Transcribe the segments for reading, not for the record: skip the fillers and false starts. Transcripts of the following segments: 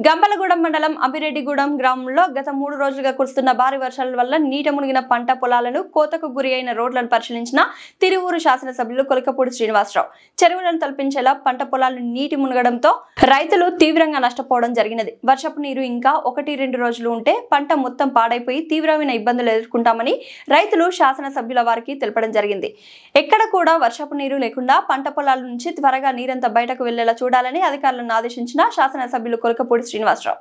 గంపలగూడెం మండలం అభిరెడ్డిగూడెం గ్రామంలో గత 3 రోజులుగా కురుస్తున్న భారీ వర్షాల వల్ల నీట మునిగిన పంట పొలాలను కోతకు గురి అయిన రోడ్లను పరిశీలించిన తిరువూరు శాసనసభ్యులు కొలకపూడి శ్రీనివాసరావు చెరువులను తలపించేలా పంట పొలాలు నీటి మునగడంతో రైతులు తీవ్రంగా నష్టపోవడం జరిగినది. వర్షపు నీరు ఇంకా 1-2 రోజులు ఉంటే పంట మొత్తం పాడైపోయి తీవ్రమైన ఇబ్బందులు ఎదుర్కొంటామని రైతులు శాసనసభ్యుల వారికి తెలపడం జరిగింది. ఎక్కడ కూడా వర్షపు నీరు లేకుండా పంట పొలాల నుంచి త్వరగా నీరంతా బయటకు వెళ్లేలా చూడాలని అధికారులను ఆదేశించిన శాసనసభ్యులు కొలకపూడి శ్రీనివాసరావు.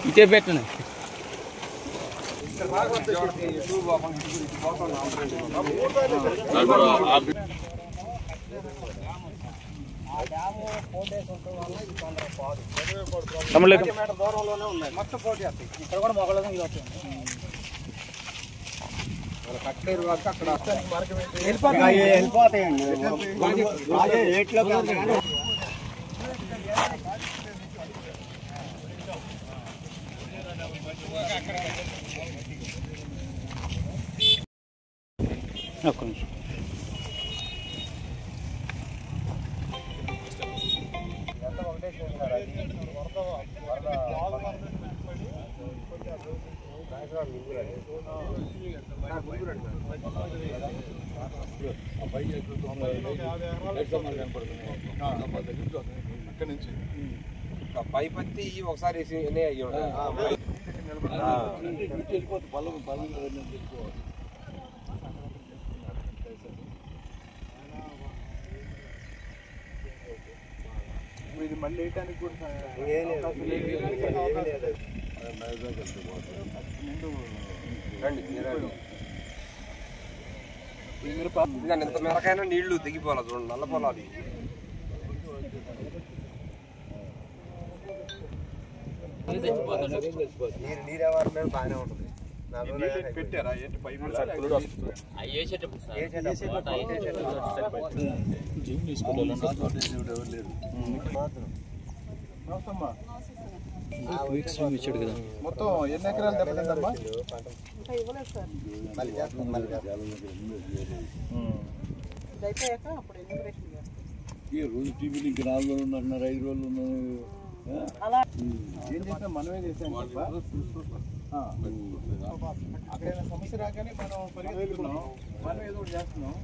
ఇదే పెట్టండి. మొత్తం పోటీ ఇక్కడ కూడా మొగలం ఇది వస్తుంది. కట్లేరు వరకు అక్కడ వెళ్ళిపోతాయండి. ఒక్క నిమిషం. పైపత్తి ఒకసారి ఇది మళ్ళీ వేయటానికి కూడా ఇంత మెరకైనా నీళ్లు దిగిపోవాలి. చూడండి నల్ల పొలాలు నీరెవరి బాగానే ఉంటుంది. పెట్టారా మొత్తం ఎన్ని ఎకరాలు దెబ్బతిందమ్మా? ఈ రోజు టీవీలు ఇంకా 4 రోజులు ఉన్నారు, 5 రోజులు ఉన్నారు. ఏం చేసినా మనమే చేసాం. అక్కడ సమస్య రాగానే మనం పరిగెత్తుతున్నాం, మనం ఏదో ఒకటి చేస్తున్నాం.